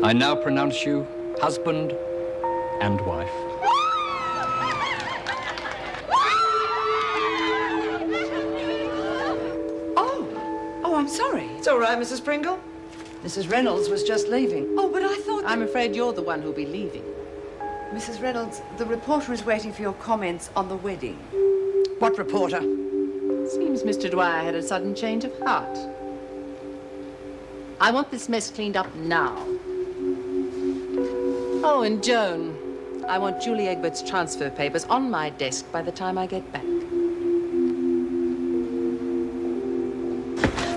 I now pronounce you husband and wife. Oh, I'm sorry. It's all right, Mrs. Pringle. Mrs. Reynolds was just leaving. Oh, but I thought... I'm afraid you're the one who'll be leaving. Mrs. Reynolds, the reporter is waiting for your comments on the wedding. What reporter? Seems Mr. Dwyer had a sudden change of heart. I want this mess cleaned up now. Oh, and Joan, I want Julie Egbert's transfer papers on my desk by the time I get back.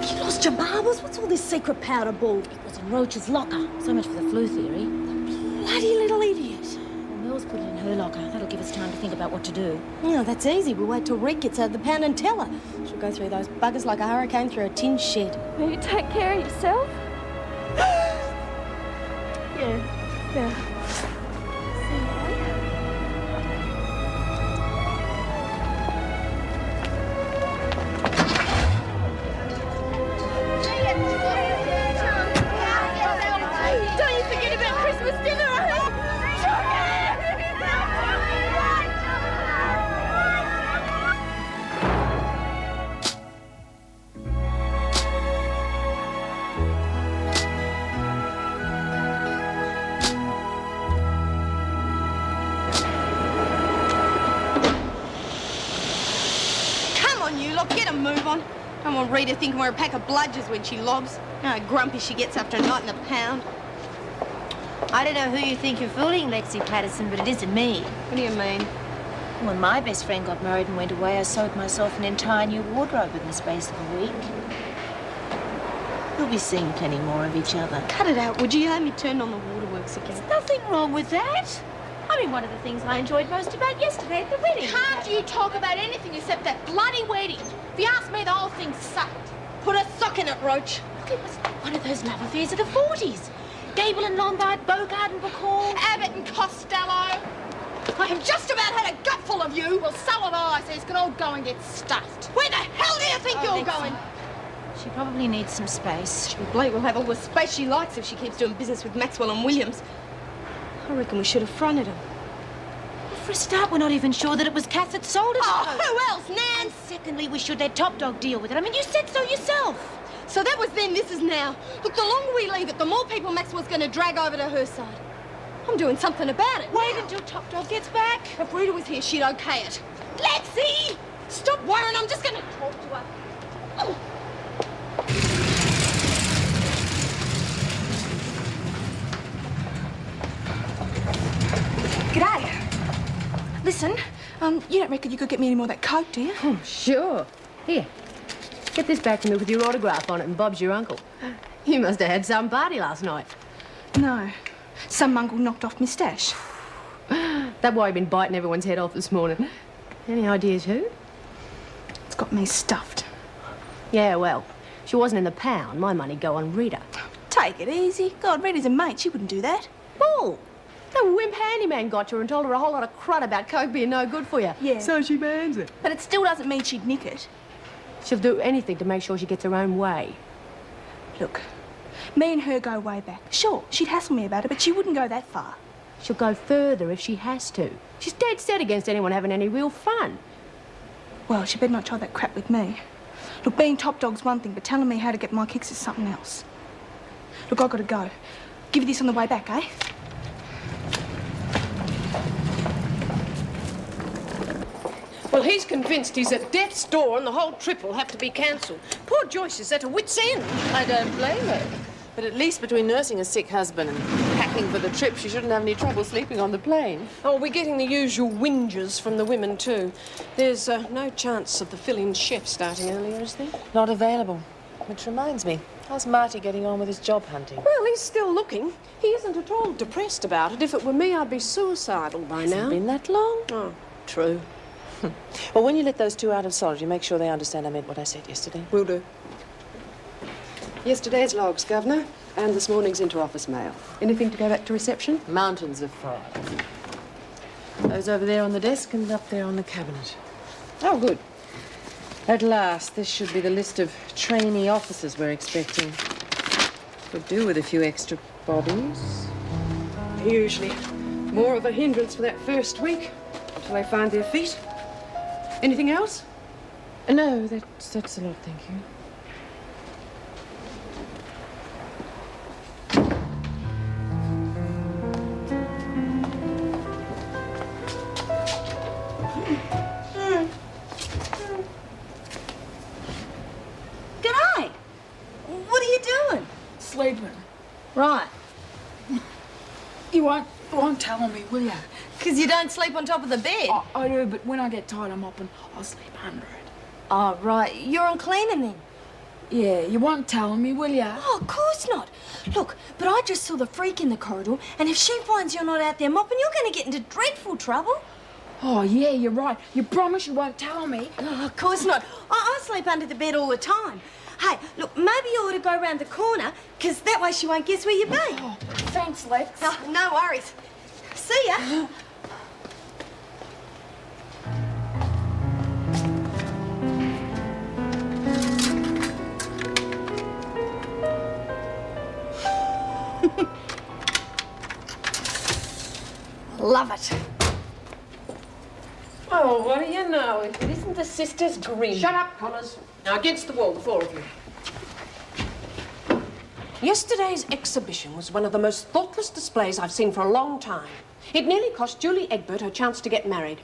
You lost your marbles? What's all this secret powder ball? It was in Roach's locker. So much for the flu theory. The bloody little idiot. Well, Mel's put it in her locker. That'll give us time to think about what to do. Yeah, that's easy. We'll wait till Rick gets out of the pound and tell her. She'll go through those buggers like a hurricane through a tin shed. Will you take care of yourself? Yeah. I want Rita thinking we're a pack of bludgers when she lobs. How grumpy she gets after a night in the pound. I don't know who you think you're fooling, Lexi Patterson, but it isn't me. What do you mean? When my best friend got married and went away, I sewed myself an entire new wardrobe in the space of a week. We'll be seeing plenty more of each other. Cut it out, would you? Let me turn on the waterworks again. There's nothing wrong with that. I mean, one of the things I enjoyed most about yesterday at the wedding. Can't you talk about anything except that bloody wedding? If you ask me, the whole thing sucked. Put a sock in it, Roach. Look, it was one of those love affairs of the 40s. Gable and Lombard, Bogart and Bacall. Abbott and Costello. I have just about had a gutful of you. Well, so have I, so you can all go and get stuffed. Where the hell do you think you're going? She probably needs some space. Blake will have all the space she likes if she keeps doing business with Maxwell and Williams. I reckon we should have fronted him. Well, for a start, we're not even sure that it was Cass that sold it. Oh, who else, Nan? And secondly, we should let Top Dog deal with it. I mean, you said so yourself. So that was then, this is now. Look, the longer we leave it, the more people Maxwell's going to drag over to her side. I'm doing something about it. Wait until Top Dog gets back. If Rita was here, she'd okay it. Lexi! Stop worrying, I'm just going to talk to her. Oh. G'day. Listen, you don't reckon you could get me any more of that Coke, do you? Oh, sure. Here, get this back from me with your autograph on it, and Bob's your uncle. You must have had some party last night. No. Some mongrel knocked off my stash. That's why you've been biting everyone's head off this morning. Any ideas who? It's got me stuffed. Yeah, well, she wasn't in the pound. My money'd go on Rita. Take it easy. God, Rita's a mate. She wouldn't do that. Bull! The wimp handyman got you and told her a whole lot of crud about Coke being no good for you. Yeah. So she bans it. But it still doesn't mean she'd nick it. She'll do anything to make sure she gets her own way. Look, me and her go way back. Sure, she'd hassle me about it, but she wouldn't go that far. She'll go further if she has to. She's dead set against anyone having any real fun. Well, she better not try that crap with me. Look, being Top Dog's one thing, but telling me how to get my kicks is something else. Look, I've got to go. Give you this on the way back, eh? Well, he's convinced he's at death's door and the whole trip will have to be cancelled. Poor Joyce is at a wit's end. I don't blame her. But at least between nursing a sick husband and packing for the trip, she shouldn't have any trouble sleeping on the plane. Oh, we're getting the usual whinges from the women, too. There's no chance of the fill-in chef starting earlier, is there? Not available. Which reminds me, how's Marty getting on with his job hunting? Well, he's still looking. He isn't at all depressed about it. If it were me, I'd be suicidal by now. Hasn't been that long. Oh, true. Well, when you let those two out of solitary, make sure they understand I meant what I said yesterday. Will do. Yesterday's logs, Governor, and this morning's inter-office mail. Anything to go back to reception? Mountains of files. Those over there on the desk and up there on the cabinet. Oh, good. At last, this should be the list of trainee officers we're expecting. Could do with a few extra bobbies. Usually more of a hindrance for that first week until they find their feet. Anything else? No, that's a lot, thank you. G'day. What are you doing? Sleeping. Right. You won't tell me, will you? 'Cause you don't sleep on top of the bed. I do, but when I get tired, I'm up and I'll sleep under it. Oh, right. You're on cleaning then? Yeah, you won't tell me, will you? Oh, of course not. Look, but I just saw the freak in the corridor, and if she finds you're not out there mopping, you're going to get into dreadful trouble. Oh, yeah, you're right. You promise you won't tell me? Oh, of course not. I sleep under the bed all the time. Hey, look, maybe you ought to go round the corner, 'cause that way she won't guess where you've been. Oh, thanks, Lex. Oh, no worries. See ya. Love it. Oh, what do you know? If it isn't the sisters Green. Shut up, Connors. Now, against the wall, the four of you. Yesterday's exhibition was one of the most thoughtless displays I've seen for a long time. It nearly cost Julie Egbert her chance to get married.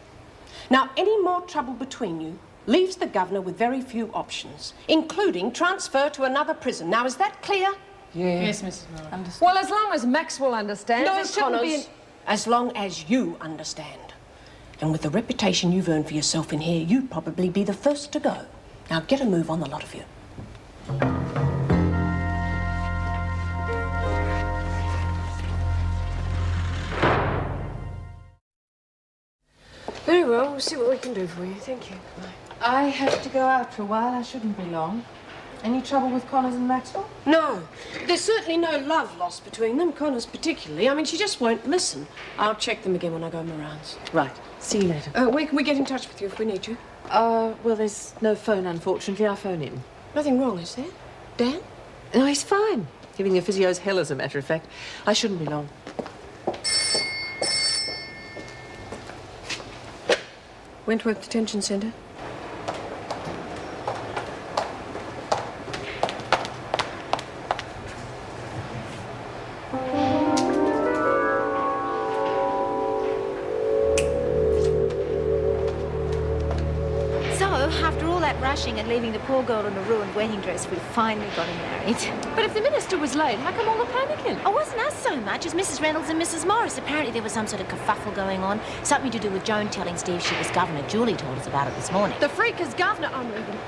Now, any more trouble between you leaves the governor with very few options, including transfer to another prison. Now, is that clear? Yes, Mrs. Miller. Well, as long as Maxwell understands, No, it shouldn't Connors. be an... As long as you understand. And with the reputation you've earned for yourself in here, you'd probably be the first to go. Now, get a move on, the lot of you. Very well, we'll see what we can do for you. Thank you. I have to go out for a while. I shouldn't be long. Any trouble with Connors and Maxwell? No, there's certainly no love lost between them, Connors particularly. I mean, she just won't listen. I'll check them again when I go my rounds. Right. See you later. Where can we get in touch with you if we need you? Well, there's no phone, unfortunately. I'll phone in. Nothing wrong, is there? Dan? No, he's fine. Giving your physio's hell, as a matter of fact. I shouldn't be long. Wentworth Detention Centre. After all that rushing and leaving the poor girl in a ruined wedding dress, we finally got her married. But if the minister was late, how come all the panicking? It wasn't us so much as Mrs. Reynolds and Mrs. Morris. Apparently there was some sort of kerfuffle going on. Something to do with Joan telling Steve she was governor. Julie told us about it this morning. The freak is governor. I'm moving.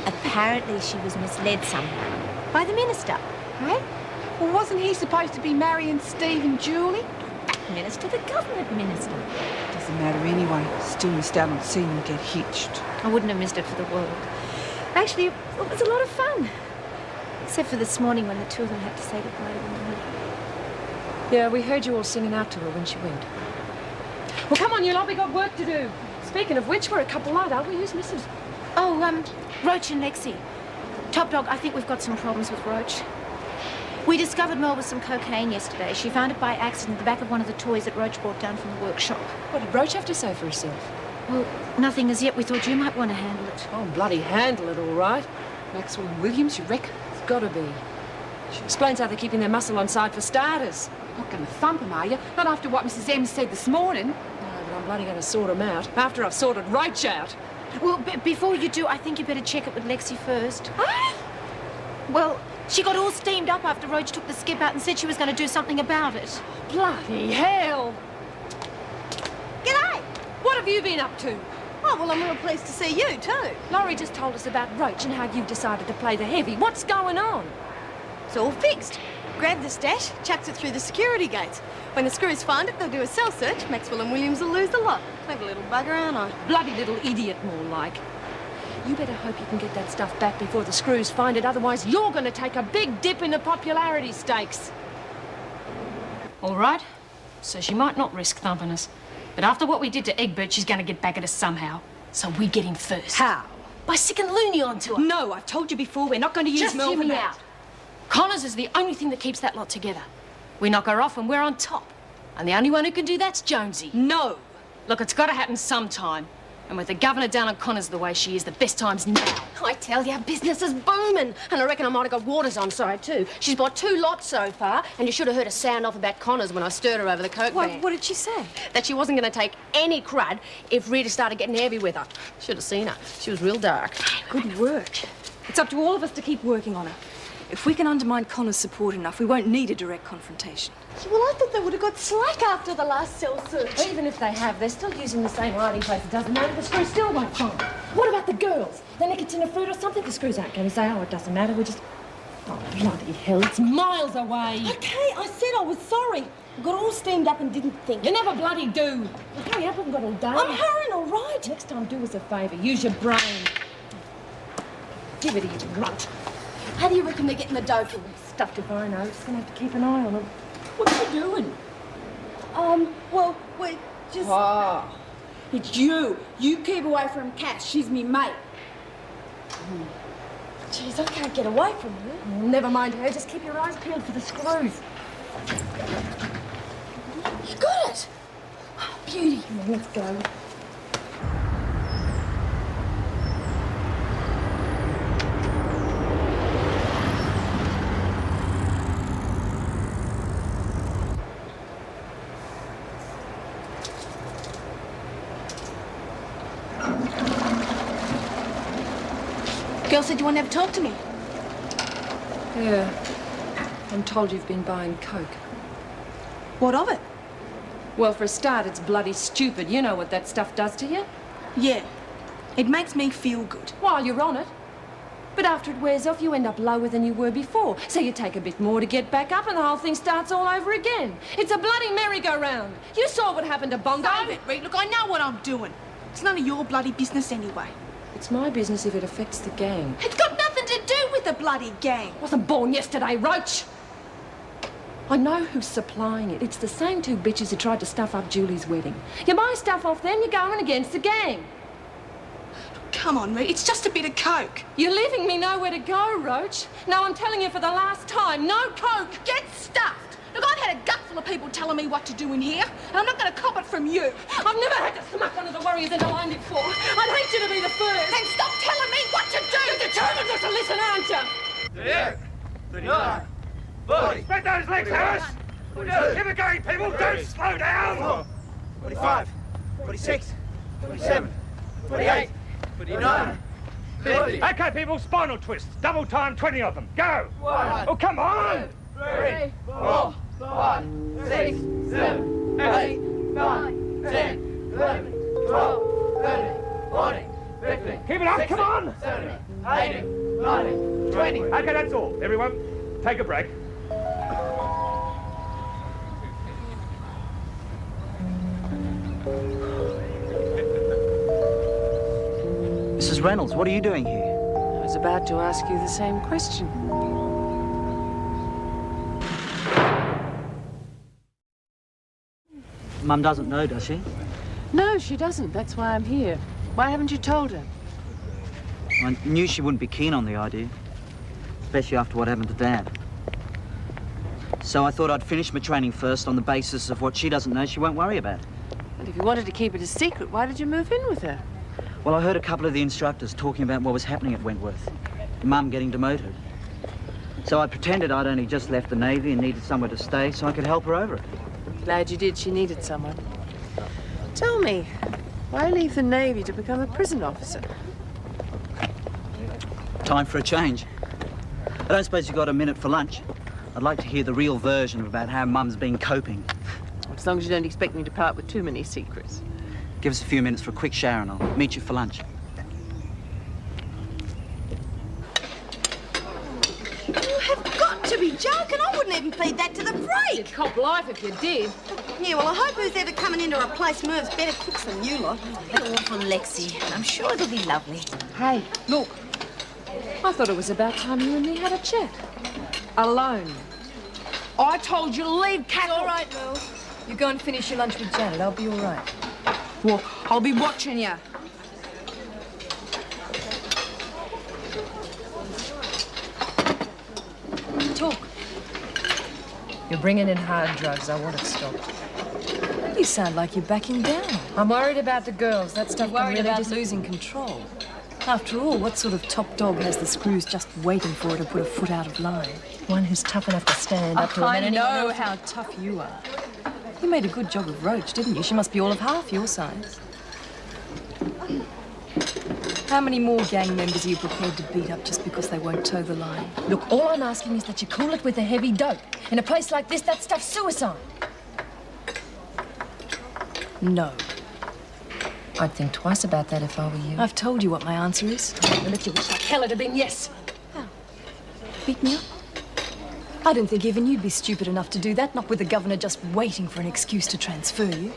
Apparently she was misled somehow by the minister. Hey? Well, wasn't he supposed to be marrying Steve and Julie? Minister, the government minister. Doesn't matter anyway. Still missed out on seeing them get hitched. I wouldn't have missed it for the world. Actually, it was a lot of fun. Except for this morning when the two of them had to say goodbye to one another. Yeah, we heard you all singing out to her when she went. Well, come on, you lot, we got work to do. Speaking of which, we're a couple light, aren't we? Who's Mrs.? Oh, Roach and Lexi. Top Dog, I think we've got some problems with Roach. We discovered Mel with some cocaine yesterday. She found it by accident in the back of one of the toys that Roach brought down from the workshop. What did Roach have to say for herself? Well, nothing as yet. We thought you might want to handle it. Oh, bloody handle it, all right. Maxwell and Williams, you reckon? It's gotta be. She explains how they're keeping their muscle on side for starters. Not going to thump him, are you? Not after what Mrs. M said this morning. No, but I'm bloody going to sort him out after I've sorted Roach out. Well, before you do, I think you better check it with Lexi first. Well, she got all steamed up after Roach took the skip out and said she was going to do something about it. Bloody hell! G'day! What have you been up to? Oh, well, I'm real pleased to see you, too. Laurie just told us about Roach and how you've decided to play the heavy. What's going on? It's all fixed. Grab the stash, chucks it through the security gates. When the screws find it, they'll do a cell search. Maxwell and Williams will lose the lot. Clever little bugger, aren't I? Bloody little idiot, more like. You better hope you can get that stuff back before the screws find it, otherwise you're going to take a big dip in the popularity stakes. All right, so she might not risk thumping us. But after what we did to Egbert, she's going to get back at us somehow. So we get him first. How? By sicking Looney onto her. No, I've told you before, we're not going to use Just Mel hear for me that. out. Connors is the only thing that keeps that lot together. We knock her off and we're on top. And the only one who can do that's Jonesy. No. Look, it's got to happen sometime. And with the governor down on Connors the way she is, the best time's now. I tell you, business is booming. And I reckon I might have got Waters on side too. She's bought 2 lots so far, and you should have heard her sound off about Connors when I stirred her over the coke ban. What did she say? That she wasn't going to take any crud if Rita started getting heavy with her. Should have seen her. She was real dark. Good work. It's up to all of us to keep working on her. If we can undermine Connor's support enough, we won't need a direct confrontation. Well, I thought they would have got slack after the last cell search. Even if they have, they're still using the same hiding place. It doesn't matter. The screws still won't find them. What about the girls? The nicotine fruit or something? The screws aren't going to say, oh, it doesn't matter. We just... Oh, bloody hell, it's miles away. Okay, I said I was sorry. I got all steamed up and didn't think. You never bloody do. Well, hurry up, I haven't got all day. I'm hurrying, all right. Next time, do us a favour. Use your brain. Give it to you, runt. How do you reckon they're getting the dope from? Stuffed if I know. Just going to have to keep an eye on them. What are you doing? Well, we're just... Oh, it's you. You keep away from Cass. She's me mate. Jeez, I can't get away from her. Oh, never mind her. Just keep your eyes peeled for the screws. You got it. Oh, beauty. Let's go. Girl said you want to have a talk to me. Yeah. I'm told you've been buying coke. What of it? Well, for a start, it's bloody stupid. You know what that stuff does to you. Yeah. It makes me feel good. While you're on it. But after it wears off, you end up lower than you were before. So you take a bit more to get back up and the whole thing starts all over again. It's a bloody merry-go-round. You saw what happened to Bongo. Save it, Reed. Look, I know what I'm doing. It's none of your bloody business anyway. It's my business if it affects the gang. It's got nothing to do with the bloody gang. Wasn't born yesterday, Roach. I know who's supplying it. It's the same 2 bitches who tried to stuff up Julie's wedding. You buy stuff off them, you're going against the gang. Come on, Reed. It's just a bit of coke. You're leaving me nowhere to go, Roach. Now I'm telling you for the last time, no coke. Get stuffed. Look, I've had a gut full of people telling me what to do in here, and I'm not going to cop it from you. I've never had to smack one of the warriors into line before. I'd hate you to be the first. Then stop telling me what to do. You're determined not to listen, aren't you? 38, 39, 40. Spread those legs, Harris. Keep it going, people. Don't slow down. 45, 46, 47, 48, 49, 50. Okay, people, spinal twists. Double time, 20 of them. Go. 1. Oh, come on. 2, 3, 4, 5, 6, 7, 8, 9, 10, 11, 12, 13, 14, 15. Keep it up, come on. 17, 18, 19, 20. Okay, that's all. Everyone, take a break. Mrs. Reynolds, what are you doing here? I was about to ask you the same question. Mum doesn't know, does she? No, she doesn't. That's why I'm here. Why haven't you told her? I knew she wouldn't be keen on the idea, especially after what happened to Dad. So I thought I'd finish my training first on the basis of what she doesn't know she won't worry about. And if you wanted to keep it a secret, why did you move in with her? Well, I heard a couple of the instructors talking about what was happening at Wentworth. Mum getting demoted. So I pretended I'd only just left the Navy and needed somewhere to stay so I could help her over it. Glad you did. She needed someone. Tell me, why leave the Navy to become a prison officer? Time for a change. I don't suppose you got a minute for lunch? I'd like to hear the real version about how Mum's been coping. As long as you don't expect me to part with too many secrets. Give us a few minutes for a quick shower and I'll meet you for lunch. You have got to be joking. I wouldn't even feed that to the freak. You'd cop life if you did. Yeah, well, I hope who's ever coming in to replace Merv's better cooks than you lot. All for Lexi. I'm sure it'll be lovely. Hey, look. I thought it was about time you and me had a chat. Alone. I told you to leave, Cattle. All right, Will. You go and finish your lunch with Janet. I'll be all right. Well, I'll be watching you. You're bringing in hard drugs. I want it stopped. You sound like you're backing down. I'm worried about the girls. That stuff You're can worried really about just... losing control. After all, what sort of top dog has the screws just waiting for her to put a foot out of line? One who's tough enough to stand up to a man. I know how tough you are. You made a good job of Roach, didn't you? She must be all of half your size. How many more gang members are you prepared to beat up just because they won't toe the line? Look, all I'm asking is that you cool it with a heavy dope. In a place like this, that stuff's suicide. No. I'd think twice about that if I were you. I've told you what my answer is. And if you wish like hell, it'd have been yes. How? Beat me up? I don't think even you'd be stupid enough to do that, not with the governor just waiting for an excuse to transfer you.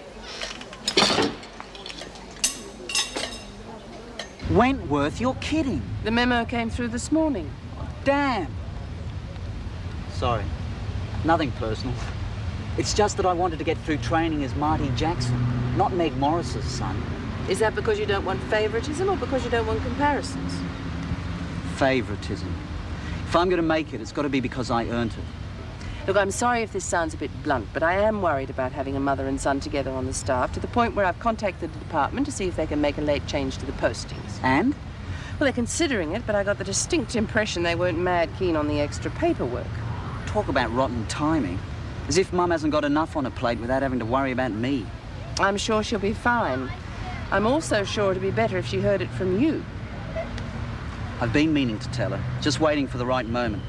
Wentworth, you're kidding. The memo came through this morning. Damn. Sorry. Nothing personal. It's just that I wanted to get through training as Marty Jackson, not Meg Morris's son. Is that because you don't want favoritism or because you don't want comparisons? Favoritism. If I'm going to make it, it's got to be because I earned it. Look, I'm sorry if this sounds a bit blunt, but I am worried about having a mother and son together on the staff, to the point where I've contacted the department to see if they can make a late change to the postings. And? Well, they're considering it, but I got the distinct impression they weren't mad keen on the extra paperwork. Talk about rotten timing. As if Mum hasn't got enough on her plate without having to worry about me. I'm sure she'll be fine. I'm also sure it'd be better if she heard it from you. I've been meaning to tell her, just waiting for the right moment.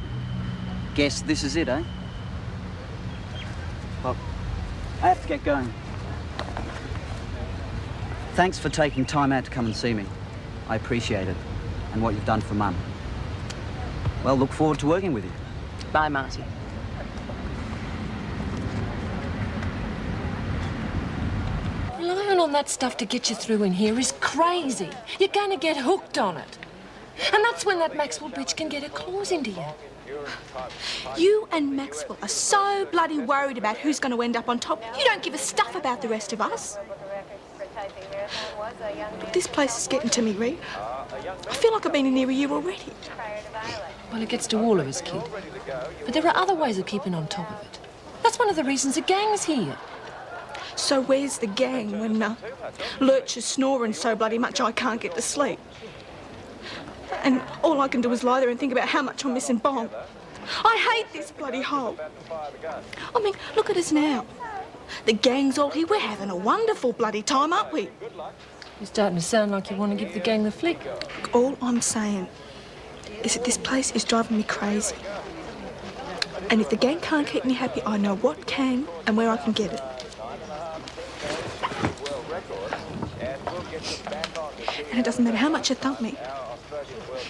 Guess this is it, eh? Well, I have to get going. Thanks for taking time out to come and see me. I appreciate it, and what you've done for Mum. Well, look forward to working with you. Bye, Marty. Relying on that stuff to get you through in here is crazy. You're going to get hooked on it. And that's when that Maxwell bitch can get her claws into you. You and Maxwell are so bloody worried about who's going to end up on top, you don't give a stuff about the rest of us. This place is getting to me, Reed. I feel like I've been in here a year already. Well, it gets to all of us, kid. But there are other ways of keeping on top of it. That's one of the reasons the gang's here. So where's the gang when Lurch is snoring so bloody much I can't get to sleep? And all I can do is lie there and think about how much I'm missing Bong. I hate this bloody hole. I mean, look at us now. The gang's all here. We're having a wonderful bloody time, aren't we? You're starting to sound like you want to give the gang the flick. All I'm saying is that this place is driving me crazy. And if the gang can't keep me happy, I know what can and where I can get it. And it doesn't matter how much you thump me,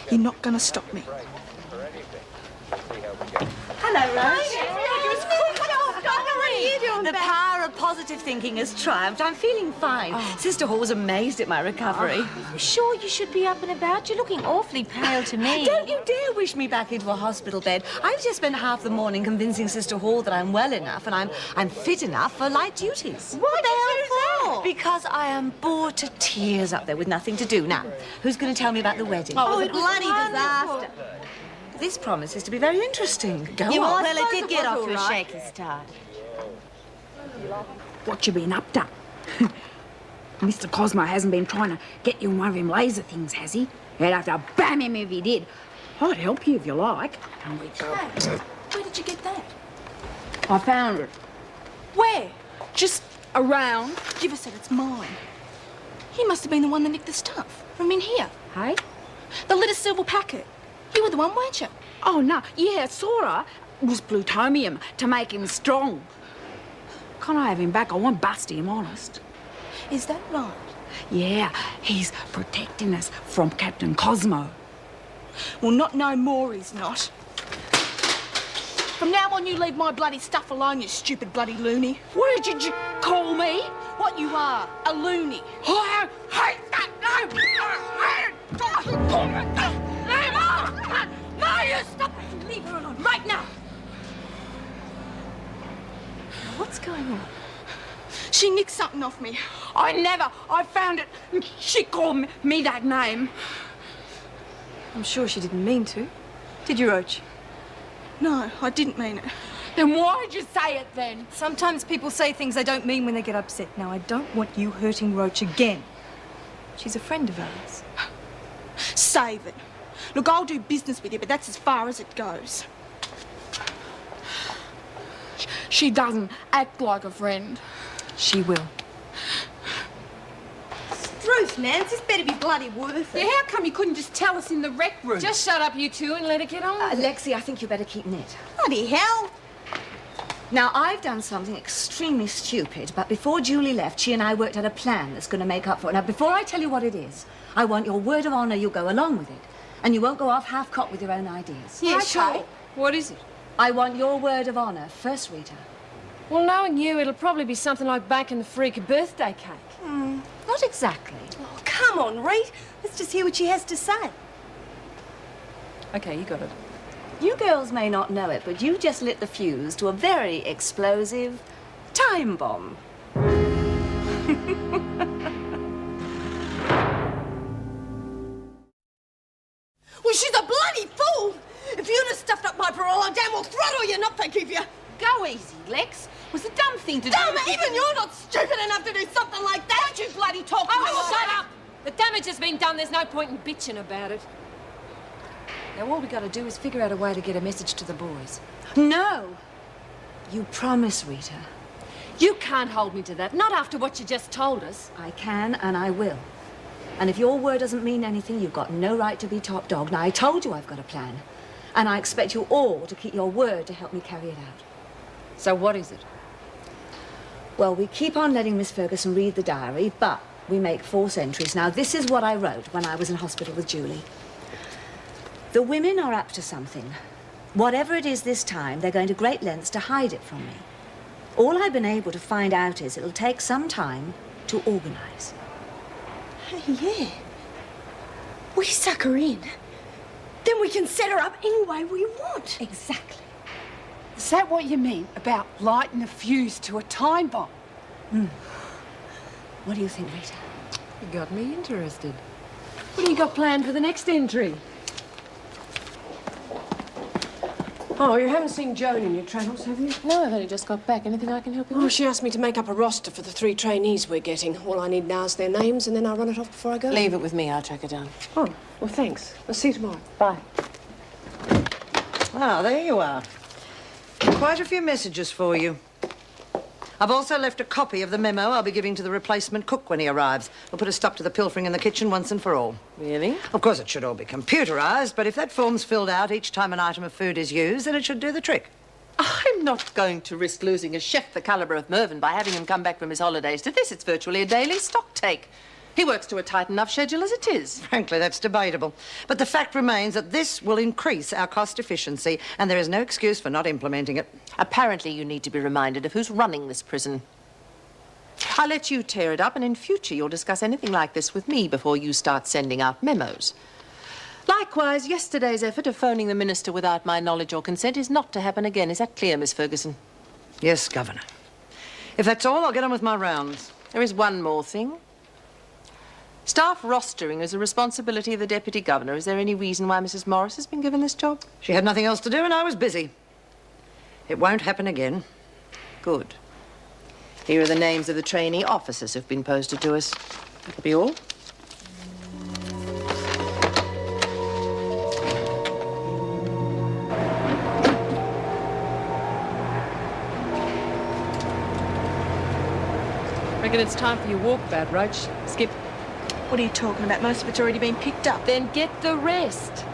you're not going to stop me. Hello, Rose. What are you doing The power of positive thinking has triumphed. I'm feeling fine. Sister Hall was amazed at my recovery. Sure, you should be up and about. You're looking awfully pale to me. Don't you dare wish me back into a hospital bed. I've just spent half the morning convincing Sister Hall that I'm well enough and I'm fit enough for light duties. What the hell for? Because I am bored to tears up there with nothing to do. Now, who's going to tell me about the wedding? Oh, it was a bloody disaster. This promises to be very interesting. Go on. Well, it did get off to a shaky start. What you been up to? Mr. Cosmo hasn't been trying to get you in one of them laser things, has he? You'd have to bam him if he did. I'd help you if you like. Where did you get that? I found it. Where? Just around. Give us it, it's mine. He must have been the one that nicked the stuff from in here. Hey? The little silver packet. You were the one, weren't you? Oh, no. Yeah, sorta. It was plutonium to make him strong. Can't I have him back? I won't bust him, honest. Is that right? Yeah, he's protecting us from Captain Cosmo. Well, not no more he's not. From now on, you leave my bloody stuff alone, you stupid bloody loony. What did you call me? What you are, a loony. I hate that name! No, you stop it! Leave her alone right now! What's going on? She nicked something off me. I found it. She called me that name. I'm sure she didn't mean to. Did you, Roach? No, I didn't mean it. Then why'd you say it then? Sometimes people say things they don't mean when they get upset. Now, I don't want you hurting Roach again. She's a friend of ours. Save it. Look, I'll do business with you, but that's as far as it goes. She doesn't act like a friend. She will. Truth, Nance, this better be bloody worth it. Yeah, how come you couldn't just tell us in the rec room? Just shut up, you two, and let it get on. Lexi, I think you better keep knit. Bloody hell. Now, I've done something extremely stupid, but before Julie left, she and I worked out a plan that's going to make up for it. Now, before I tell you what it is, I want your word of honour you'll go along with it. And you won't go off half-cocked with your own ideas. Yeah, sure. What is it? I want your word of honour first, Rita. Well, knowing you, it'll probably be something like baking the freak a birthday cake. Not exactly. Oh, come on, Reet. Let's just hear what she has to say. Okay, you got it. You girls may not know it, but you just lit the fuse to a very explosive time bomb. Well, she's a bloody fool. If you'd have stuffed up my parole, I damn well throttle you, not forgive you. Go easy, Lex. It was a dumb thing to do. Dumb? Even you're not stupid enough to do something like that. Don't you bloody talk to me. Shut up! The damage has been done. There's no point in bitching about it. Now, all we got to do is figure out a way to get a message to the boys. No. You promise, Rita. You can't hold me to that. Not after what you just told us. I can and I will. And if your word doesn't mean anything, you've got no right to be top dog. Now, I told you I've got a plan. And I expect you all to keep your word to help me carry it out. So what is it? Well, we keep on letting Miss Ferguson read the diary, but we make false entries. Now, this is what I wrote when I was in hospital with Julie. The women are up to something. Whatever it is this time, they're going to great lengths to hide it from me. All I've been able to find out is it'll take some time to organise. Hey, yeah. We suck her in. Then we can set her up any way we want. Exactly. Is that what you mean about lighting a fuse to a time bomb? What do you think, Rita? You got me interested. What do you got planned for the next entry? Oh, you haven't seen Joan in your travels, have you? No, I've only just got back. Anything I can help you with? Oh, she asked me to make up a roster for the 3 trainees we're getting. All I need now is their names, and then I'll run it off before I go. Leave it with me. I'll track her down. Oh, well, thanks. I'll see you tomorrow. Bye. Ah, there you are. Quite a few messages for you. I've also left a copy of the memo I'll be giving to the replacement cook when he arrives. We'll put a stop to the pilfering in the kitchen once and for all. Really? Of course, it should all be computerised, but if that form's filled out each time an item of food is used, then it should do the trick. I'm not going to risk losing a chef the calibre of Mervyn by having him come back from his holidays to this. It's virtually a daily stock take. He works to a tight enough schedule as it is. Frankly, that's debatable. But the fact remains that this will increase our cost efficiency, and there is no excuse for not implementing it. Apparently, you need to be reminded of who's running this prison. I'll let you tear it up, and in future you'll discuss anything like this with me before you start sending out memos. Likewise, yesterday's effort of phoning the minister without my knowledge or consent is not to happen again. Is that clear, Miss Ferguson? Yes, Governor. If that's all, I'll get on with my rounds. There is one more thing. Staff rostering is a responsibility of the Deputy Governor. Is there any reason why Mrs. Morris has been given this job? She had nothing else to do and I was busy. It won't happen again. Good. Here are the names of the trainee officers who've been posted to us. That'll be all. Reckon it's time for your walkabout, Roach. Skip. What are you talking about? Most of it's already been picked up. Then get the rest.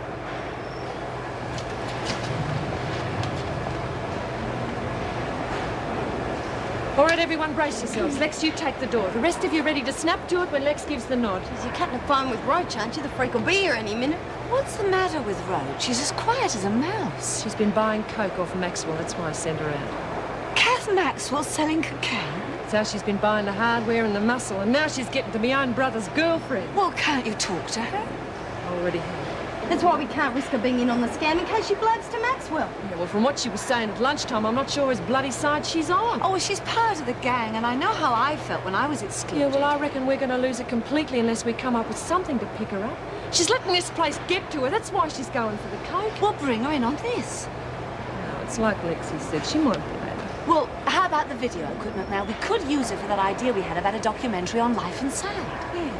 All right, everyone, brace yourselves. Lex, you take the door. The rest of you ready to snap to it when Lex gives the nod. You're cutting a fine with Roach, aren't you? The freak will be here any minute. What's the matter with Roach? She's as quiet as a mouse. She's been buying coke off Maxwell. That's why I sent her out. Kath Maxwell selling cocaine? That's how she's been buying the hardware and the muscle, and now she's getting to be own brother's girlfriend. Well, can't you talk to her? Already have. That's why we can't risk her being in on the scam in case she blabs to Maxwell. Yeah, well, from what she was saying at lunchtime, I'm not sure whose bloody side she's on. Oh, well, she's part of the gang, and I know how I felt when I was excluded. Yeah, well, I reckon we're going to lose her completely unless we come up with something to pick her up. She's letting this place get to her. That's why she's going for the coke. We'll bring her in on this. No, it's It's like Lexi said, she might be better. Well, how about the video equipment, Mel? We could use it for that idea we had about a documentary on life inside. Yeah.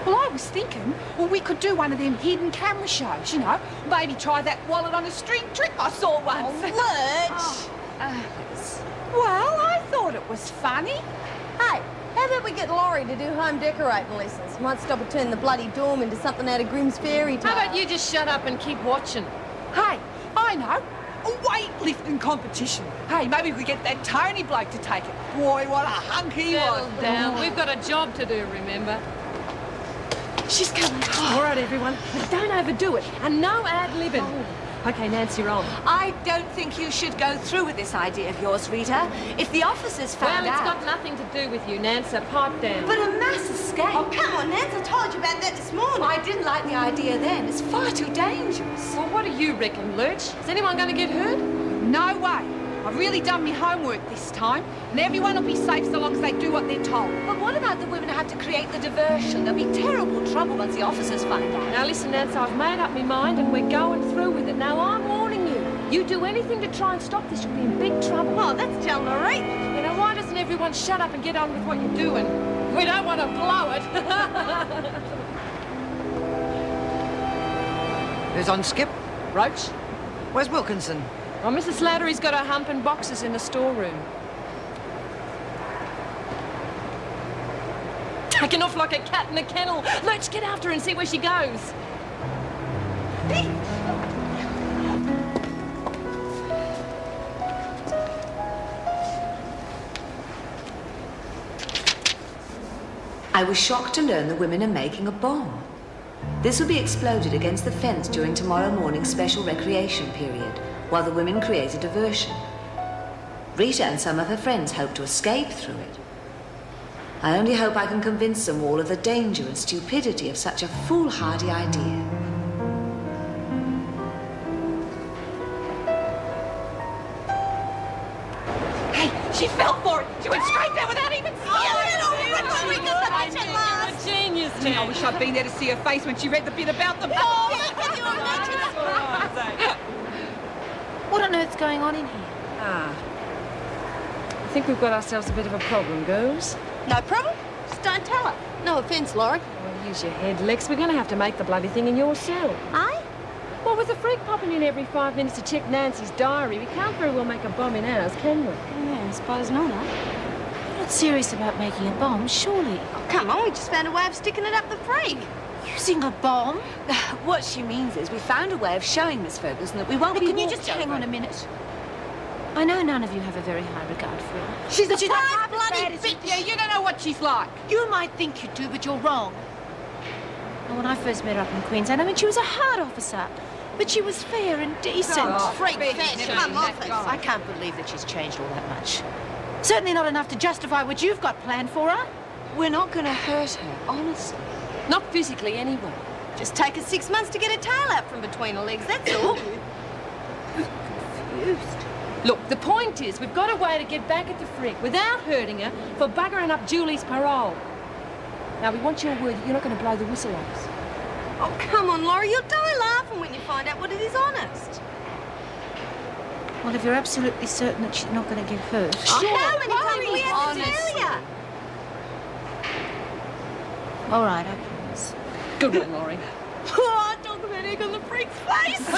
Well, I was thinking, well, we could do one of them hidden camera shows, you know. Maybe try that wallet on a string trick I saw once. Oh, Well, I thought it was funny. Hey, how about we get Laurie to do home decorating lessons? Might stop her turning the bloody dorm into something out of Grimm's fairy tale. How about you just shut up and keep watching? Hey, I know. A weightlifting competition. Hey, maybe we get that Tony bloke to take it. Boy, what a hunk he was. Settle down. We've got a job to do, remember? She's coming. All right, everyone. But don't overdo it. And no ad-libbing. OK, Nancy, you're on. I don't think you should go through with this idea of yours, Rita. If the officers found Well, it's out... got nothing to do with you, Nancy. Pipe down. But a mass escape... Oh, come on, Nance, I told you about that this morning. I didn't like the idea then. It's far too dangerous. Well, what do you reckon, Lurch? Is anyone going to get hurt? No way. I've really done my homework this time, and everyone will be safe so long as they do what they're told. But what about the women who have to create the diversion? There'll be terrible trouble once the officers find out. Now, listen, Nancy, I've made up my mind and we're going through with it. Now, I'm warning you. You do anything to try and stop this, you'll be in big trouble. Oh, that's telling her right. You know, why doesn't everyone shut up and get on with what you're doing? We don't want to blow it. Who's on skip? Roach? Where's Wilkinson? Well, Mrs. Slattery's got her hump and boxes in the storeroom. Taking off like a cat in a kennel. Let's get after her and see where she goes. I was shocked to learn the women are making a bomb. This will be exploded against the fence during tomorrow morning's special recreation period, while the women create a diversion. Rita and some of her friends hope to escape through it. I only hope I can convince them all of the danger and stupidity of such a foolhardy idea. Hey, she fell for it. She went straight there without even seeing it. You're a genius, Gee, I wish I'd been there to see her face when she read the bit about the bomb. What on earth's going on in here? I think we've got ourselves a bit of a problem, girls. No problem. Just don't tell her. No offence, Laurie. Well, use your head, Lex. We're going to have to make the bloody thing in your cell. Aye? Well, with the freak popping in every 5 minutes to check Nancy's diary, we can't very well make a bomb in ours, can we? Yeah, I suppose not, huh? You're not serious about making a bomb, surely? Oh, come on, we just found a way of sticking it up the freak. Using a bomb? What she means is we found a way of showing Miss Ferguson that we won't be Can you walked just hang over. on a minute? I know none of you have a very high regard for her. She's a She's proud bloody bitch. Yeah, you don't know what she's like. You might think you do, but you're wrong. Well, when I first met her up in Queensland, I mean, she was a hard officer. But she was fair and decent. Oh, Freak Betty, fat, never come been off that it. guy. I can't believe that she's changed all that much. Certainly not enough to justify what you've got planned for her. We're not going to hurt her, honestly. Not physically, anyway. Just take her 6 months to get her tail out from between her legs, that's all. Confused. Look, the point is, we've got a way to get back at the freak without hurting her for buggering up Julie's parole. Now, we want your word that you're not going to blow the whistle on us. Oh, come on, Laurie, you'll die laughing when you find out what it is honest. Well, if you're absolutely certain that she's not going to get hurt... Sure, how many times do we have to tell you? All right, I promise. Good one, Laurie. Oh, talk about egg on the freak's face!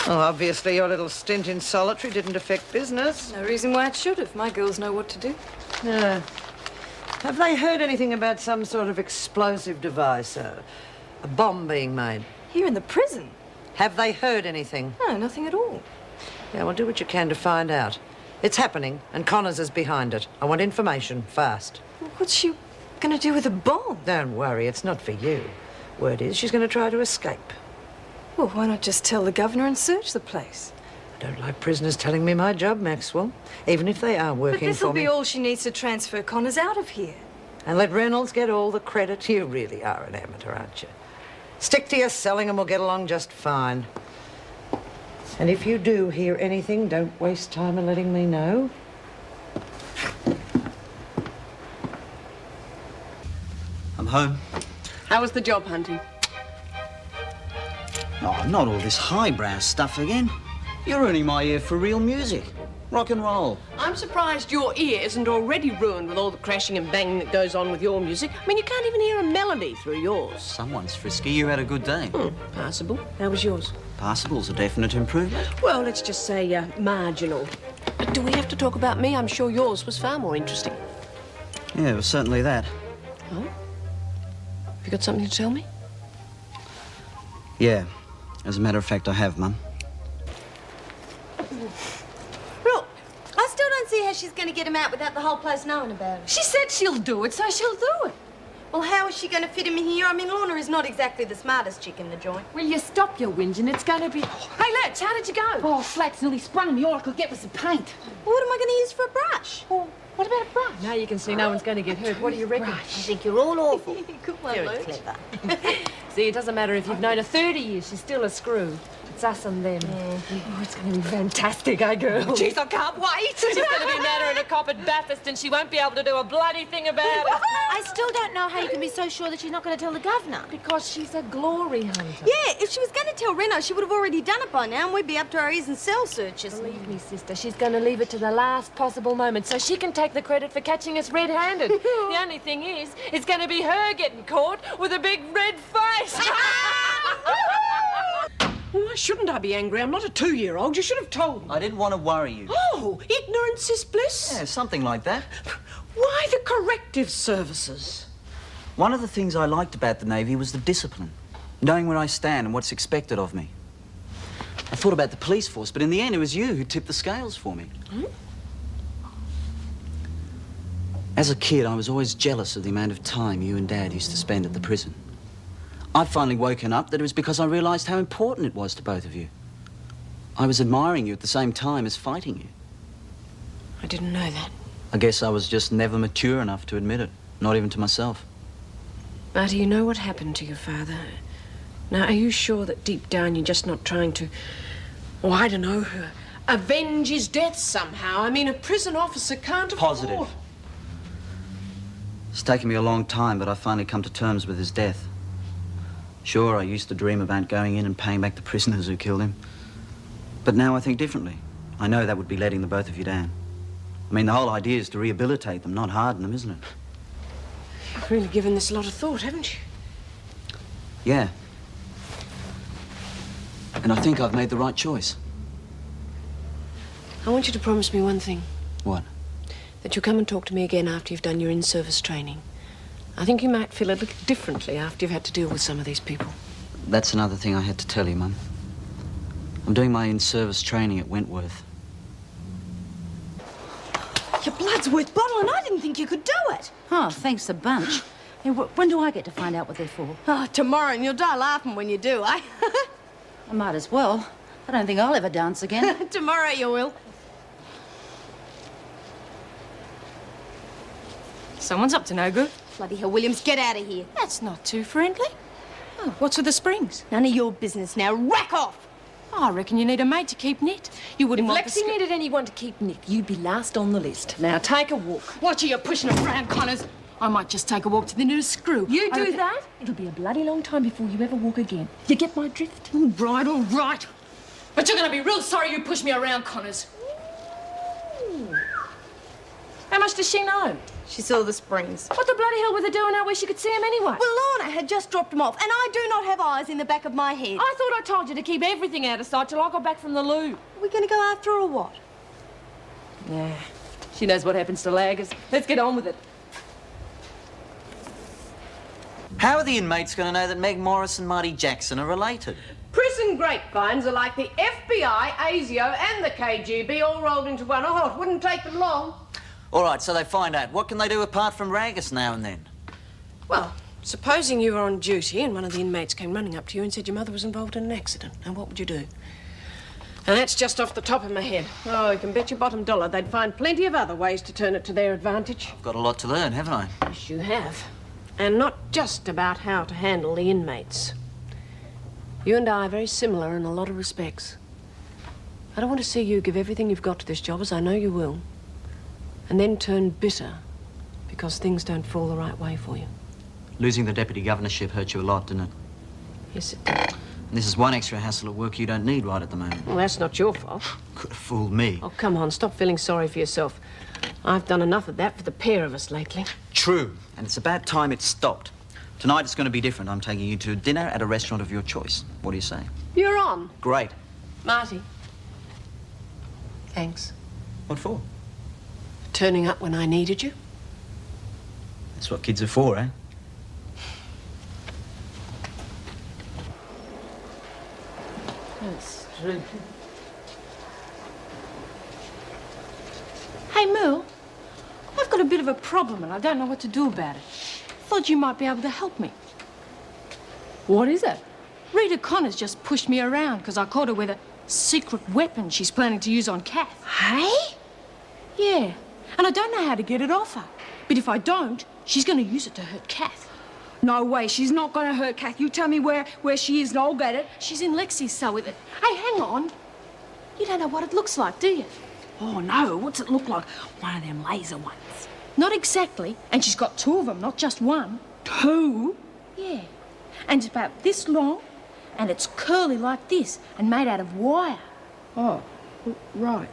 Well, obviously your little stint in solitary didn't affect business. No reason why it should have. My girls know what to do. No. Have they heard anything about some sort of explosive device, a bomb being made? Here in the prison? Have they heard anything? No, nothing at all. Yeah, well, do what you can to find out. It's happening, and Connors is behind it. I want information, fast. What's she going to do with a bomb? Don't worry, it's not for you. Word is she's going to try to escape. Well, why not just tell the governor and search the place? I don't like prisoners telling me my job, Maxwell, even if they are working for me. But this'll be all she needs to transfer Connors out of here. And let Reynolds get all the credit. You really are an amateur, aren't you? Stick to your selling and we'll get along just fine. And if you do hear anything, don't waste time in letting me know. I'm home. How was the job hunting? Oh, not all this highbrow stuff again. You're ruining my ear for real music. Rock and roll. I'm surprised your ear isn't already ruined with all the crashing and banging that goes on with your music. I mean, you can't even hear a melody through yours. Someone's frisky. You had a good day. Passable. How was yours? Passable's a definite improvement. Well, let's just say marginal. But do we have to talk about me? I'm sure yours was far more interesting. Yeah, it was certainly that. Oh? Have you got something to tell me? Yeah. As a matter of fact, I have, Mum. Look, I still don't see how she's going to get him out without the whole place knowing about it. She said she'll do it, so she'll do it. Well, how is she going to fit him in here? I mean, Lorna is not exactly the smartest chick in the joint. Will you stop your whinging? It's going to be... Hey, Lurch, how did you go? Oh, Slack's nearly sprung me. All I could get was some paint. Well, what am I going to use for a brush? Well, what about a brush? Now you can see no one's going to get hurt. What do you reckon? I think you're all awful. Good one, Very Lurch. clever. See, it doesn't matter if you've known her 30 years. She's still a screw. It's us and them. Oh, it's going to be fantastic, eh, girl? Jeez, I can't wait. She's going to be madder in a cop at Bathurst and she won't be able to do a bloody thing about it. I still don't know how you can be so sure that she's not going to tell the governor. Because she's a glory hunter. Yeah, if she was going to tell Reno, she would have already done it by now and we'd be up to our ears in cell searches. Believe me, sister, she's going to leave it to the last possible moment so she can take the credit for catching us red-handed. The only thing is, it's going to be her getting caught with a big red face. Why shouldn't I be angry? I'm not a 2-year-old. You should have told me. I didn't want to worry you. Oh, ignorance is bliss? Yeah, something like that. Why the corrective services? One of the things I liked about the Navy was the discipline. Knowing where I stand and what's expected of me. I thought about the police force, but in the end it was you who tipped the scales for me. As a kid, I was always jealous of the amount of time you and Dad used to spend at the prison. I'd finally woken up that it was because I realised how important it was to both of you. I was admiring you at the same time as fighting you. I didn't know that. I guess I was just never mature enough to admit it, not even to myself. Marty, you know what happened to your father. Now, are you sure that deep down you're just not trying to, oh, I don't know, avenge his death somehow? I mean, a prison officer can't afford... Positive. It's taken me a long time, but I've finally come to terms with his death. Sure, I used to dream about going in and paying back the prisoners who killed him. But now I think differently. I know that would be letting the both of you down. I mean, the whole idea is to rehabilitate them, not harden them, isn't it? You've really given this a lot of thought, haven't you? Yeah. And I think I've made the right choice. I want you to promise me one thing. What? That you'll come and talk to me again after you've done your in-service training. I think you might feel a little differently after you've had to deal with some of these people. That's another thing I had to tell you, Mum. I'm doing my in-service training at Wentworth. Your blood's worth bottling. I didn't think you could do it. Oh, thanks a bunch. Hey, when do I get to find out what they're for? Oh, tomorrow, and you'll die laughing when you do, eh? I might as well. I don't think I'll ever dance again. Tomorrow you will. Someone's up to no good. Bloody hell, Williams, get out of here. That's not too friendly. Oh, what's with the springs? None of your business now. Rack off! Oh, I reckon you need a maid to keep Nit. You wouldn't If want Lexi needed anyone to keep Nit, you'd be last on the list. Now, take a walk. Watch you pushing it around, Connors. I might just take a walk to the nearest screw. You do Okay. that, it'll be a bloody long time before you ever walk again. You get my drift? All right. But you're going to be real sorry you pushed me around, Connors. How much does she know? She saw the springs. What the bloody hell were they doing out where she could see them anyway? Well, Lorna had just dropped them off, and I do not have eyes in the back of my head. I thought I told you to keep everything out of sight till I got back from the loo. Are we going to go after her or what? Yeah, she knows what happens to laggers. Let's get on with it. How are the inmates going to know that Meg Morris and Marty Jackson are related? Prison grapevines are like the FBI, ASIO and the KGB all rolled into one. Oh, it wouldn't take them long. All right, so they find out. What can they do apart from rag us now and then? Well, supposing you were on duty and one of the inmates came running up to you and said your mother was involved in an accident, now what would you do? And that's just off the top of my head. Oh, you can bet your bottom dollar they'd find plenty of other ways to turn it to their advantage. I've got a lot to learn, haven't I? Yes, you have. And not just about how to handle the inmates. You and I are very similar in a lot of respects. I don't want to see you give everything you've got to this job, as I know you will, and then turn bitter because things don't fall the right way for you. Losing the deputy governorship hurt you a lot, didn't it? Yes, it did. And this is one extra hassle at work you don't need right at the moment. Well, that's not your fault. Could have fooled me. Oh, come on, stop feeling sorry for yourself. I've done enough of that for the pair of us lately. True. And it's about time it stopped. Tonight it's going to be different. I'm taking you to dinner at a restaurant of your choice. What do you say? You're on. Great. Marty. Thanks. What for? Turning up when I needed you. That's what kids are for, eh? That's true. Hey, Merle, I've got a bit of a problem and I don't know what to do about it. Thought you might be able to help me. What is it? Rita Connors just pushed me around because I caught her with a secret weapon she's planning to use on Kath. Hey? Yeah, and I don't know how to get it off her. But if I don't, she's going to use it to hurt Kath. No way, she's not going to hurt Kath. You tell me where she is and I'll get it. She's in Lexi's cell with it. Hey, hang on. You don't know what it looks like, do you? Oh, no, what's it look like? One of them laser ones. Not exactly. And she's got two of them, not just one. Two? Yeah. And it's about this long, and it's curly like this, and made out of wire. Oh, right.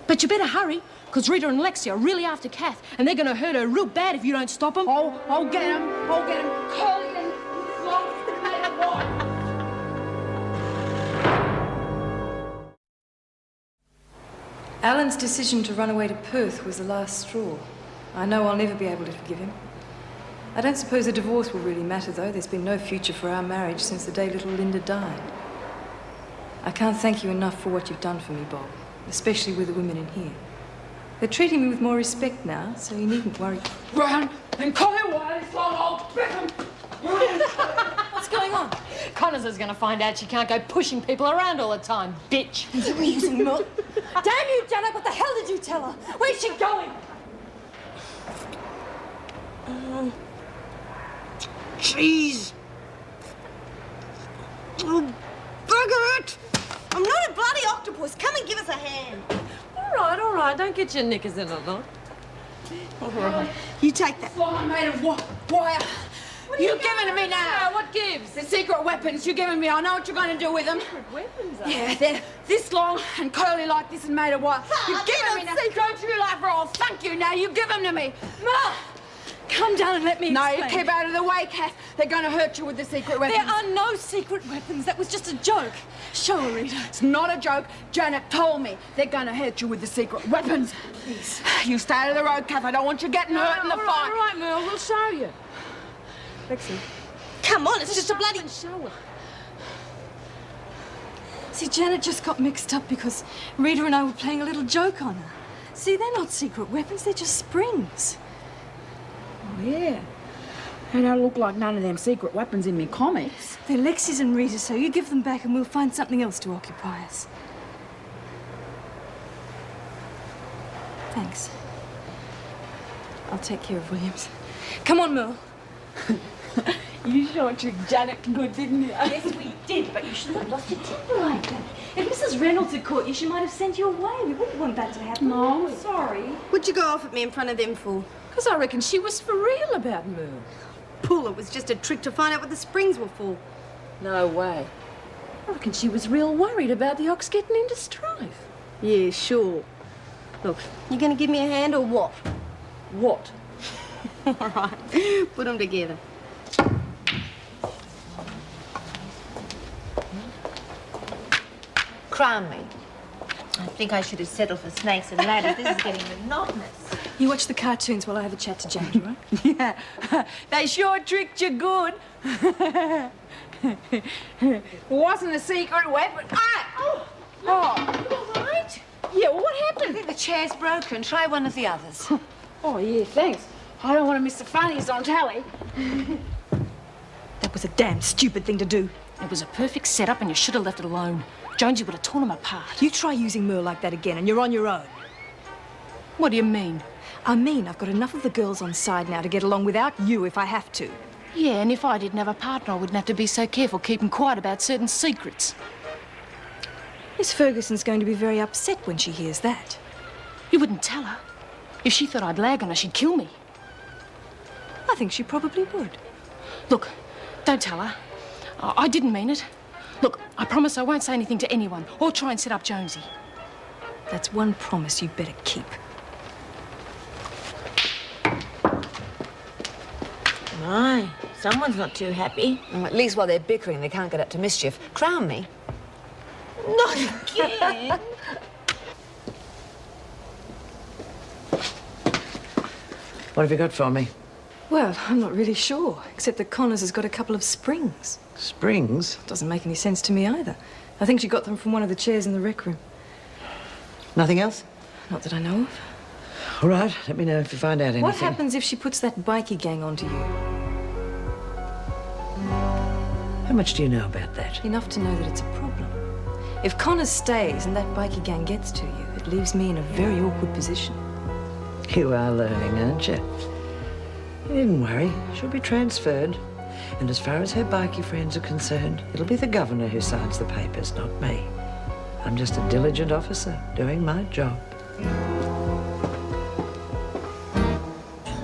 But you better hurry, because Rita and Lexi are really after Kath, and they're going to hurt her real bad if you don't stop them. I'll get them. I'll get them. Curly and this long, made of wire. Alan's decision to run away to Perth was the last straw. I know I'll never be able to forgive him. I don't suppose a divorce will really matter, though. There's been no future for our marriage since the day little Linda died. I can't thank you enough for what you've done for me, Bob, especially with the women in here. They're treating me with more respect now, so you needn't worry. Run and call me while it's long, I'll rip him. What's going on? Connors is going to find out she can't go pushing people around all the time, bitch. You were using milk. Damn you, Janet, what the hell did you tell her? Where's she going? Jeez. Oh, bugger it! I'm not a bloody octopus. Come and give us a hand. All right. Don't get your knickers in a knot. All right. You take that. Long made of wire. What are you giving to me now? What gives? The secret weapons you're giving me. I know what you're going to do with them. Secret weapons, Yeah, they're this long and curly like this and made of wire. You're giving me now. Don't you like for all? Thank you. Now you give them to me. Ma! Come down and let me explain. No, you keep out of the way, Kath. They're going to hurt you with the secret weapons. There are no secret weapons. That was just a joke. Show her, Rita. It's not a joke. Janet told me they're going to hurt you with the secret weapons. Please. You stay out of the road, Kath. I don't want you getting hurt in the fight. All right, Merle, we'll show you. Lexi. Come on, it's just a bloody... Show her. See, Janet just got mixed up because Rita and I were playing a little joke on her. See, they're not secret weapons. They're just springs. Oh, yeah. They don't look like none of them secret weapons in me comics. They're Lexi's and Rita's, so you give them back and we'll find something else to occupy us. Thanks. I'll take care of Williams. Come on, Merle. You sure tricked Janet good, didn't you? Yes, we did, but you shouldn't have lost your temper like that. If Mrs. Reynolds had caught you, she might have sent you away. We wouldn't want that to happen. No, I'm sorry. What'd you go off at me in front of them for? Because I reckon she was for real about Merle. Pull, it was just a trick to find out what the springs were for. No way. I reckon she was real worried about the ox getting into strife. Yeah, sure. Look, you gonna give me a hand or what? What? All right, put them together. Crown me. I think I should have settled for snakes and ladders. This is getting monotonous. You watch the cartoons while I have a chat to Janet, all right? Yeah, they sure tricked you good. It wasn't a secret weapon. Ah! Oh, You all right? yeah, well, what I happened? think the chair's broken. Try one of the others. Oh, yeah, thanks. I don't want to miss the funnies on tally. That was a damn stupid thing to do. It was a perfect setup and you should have left it alone. Jonesy would have torn them apart. You try using Merle like that again and you're on your own. What do you mean? I mean, I've got enough of the girls on side now to get along without you if I have to. Yeah, and if I didn't have a partner, I wouldn't have to be so careful keeping quiet about certain secrets. Miss Ferguson's going to be very upset when she hears that. You wouldn't tell her. If she thought I'd lag on her, she'd kill me. I think she probably would. Look, don't tell her. I didn't mean it. Look, I promise I won't say anything to anyone or try and set up Jonesy. That's one promise you better keep. My, someone's not too happy. At least while they're bickering, they can't get up to mischief. Crown me. Not again. What have you got for me? Well, I'm not really sure, except that Connors has got a couple of springs. Springs? Doesn't make any sense to me either. I think she got them from one of the chairs in the rec room. Nothing else? Not that I know of. All right, let me know if you find out anything. What happens if she puts that bikie gang onto you? How much do you know about that? Enough to know that it's a problem. If Connors stays and that bikie gang gets to you, it leaves me in a very awkward position. You are learning, aren't you? You needn't worry. She'll be transferred. And as far as her bikie friends are concerned, it'll be the governor who signs the papers, not me. I'm just a diligent officer doing my job.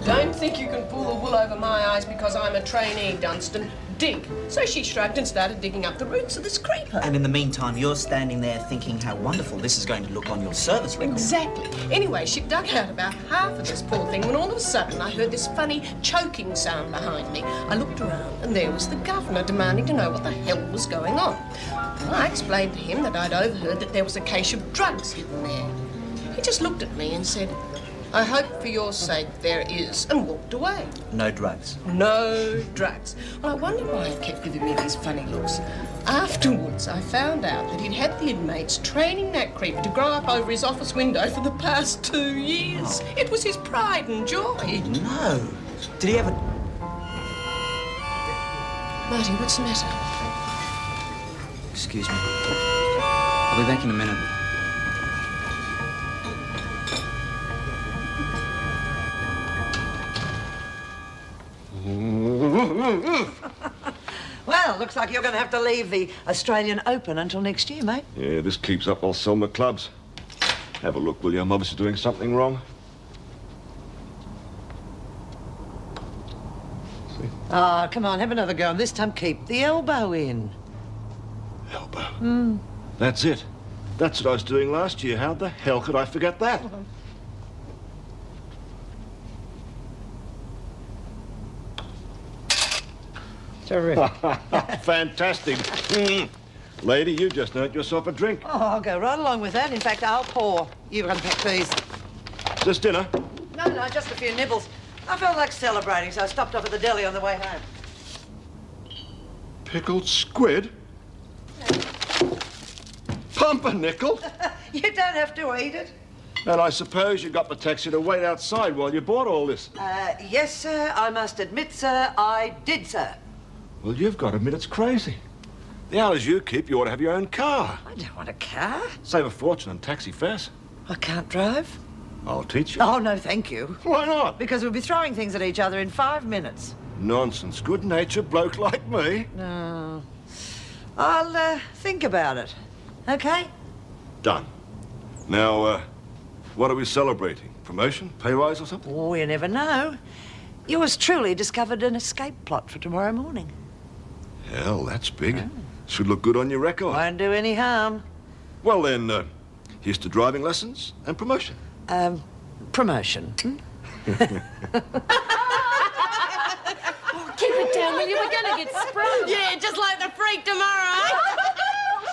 Don't think you can pull the wool over my eyes because I'm a trainee, Dunstan. Dig. So she shrugged and started digging up the roots of this creeper. And in the meantime, you're standing there thinking how wonderful this is going to look on your service record. Exactly. Anyway, she dug out about half of this poor thing when all of a sudden I heard this funny choking sound behind me. I looked around and there was the governor demanding to know what the hell was going on. Well, I explained to him that I'd overheard that there was a cache of drugs hidden there. He just looked at me and said, "I hope for your sake there is," and walked away. No drugs. No drugs. Well, I wondered why he kept giving me these funny looks. Afterwards, I found out that he'd had the inmates training that creeper to grow up over his office window for the past 2 years. Oh. It was his pride and joy. No. Did he ever... Marty, what's the matter? Excuse me. I'll be back in a minute. Well, looks like you're going to have to leave the Australian Open until next year, mate. Yeah, this keeps up, I'll sell my clubs. Have a look, will you? I'm obviously doing something wrong. Ah, come on, have another go, and this time keep the elbow in. Elbow? That's it. That's what I was doing last year. How the hell could I forget that? Terrific. Fantastic. Lady, you just earned yourself a drink. Oh, I'll go right along with that. In fact, I'll pour. You unpack these. Is this dinner? No, just a few nibbles. I felt like celebrating, so I stopped off at the deli on the way home. Pickled squid? Pumpernickel? You don't have to eat it. And I suppose you got the taxi to wait outside while you bought all this? Yes, sir. I must admit, sir, I did, sir. Well, you've got to admit it's crazy. The hours you keep, you ought to have your own car. I don't want a car. Save a fortune on taxi fares. I can't drive. I'll teach you. Oh, no, thank you. Why not? Because we'll be throwing things at each other in 5 minutes. Nonsense. Good-natured bloke like me. No. I'll think about it. Okay? Done. Now, what are we celebrating? Promotion? Pay rise or something? Oh, you never know. Yours truly discovered an escape plot for tomorrow morning. Hell, that's big. Should look good on your record. Won't do any harm. Well, then, here's to driving lessons and promotion. Promotion. Keep it down, will you? We're going to get sprung. Yeah, just like the freak tomorrow.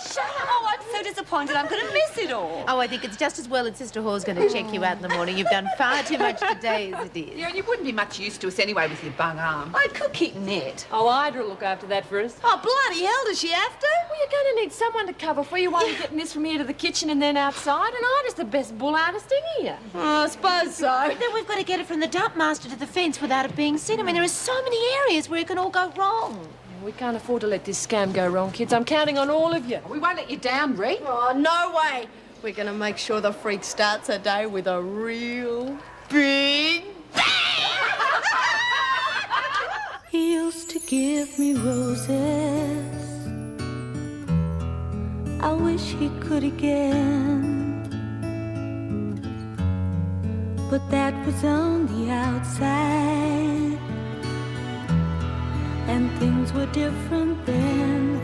Shut up. Oh, I'm so disappointed. I'm going to miss it all. Oh, I think it's just as well that Sister Hall's going to check you out in the morning. You've done far too much today as it is. Yeah, and you wouldn't be much use to us anyway with your bung arm. I could keep Ned. Oh, Ida will look after that for us. Oh, bloody hell, does she have to? Well, you're going to need someone to cover for you while you're getting this from here to the kitchen and then outside, and Ida's the best bull artist in here. Oh, I suppose so. But then we've got to get it from the dump master to the fence without it being seen. I mean, there are so many areas where it can all go wrong. We can't afford to let this scam go wrong, kids. I'm counting on all of you. We won't let you down, Ree. Oh, no way. We're going to make sure the freak starts her day with a real big bang. He used to give me roses. I wish he could again. But that was on the outside. and things were different then.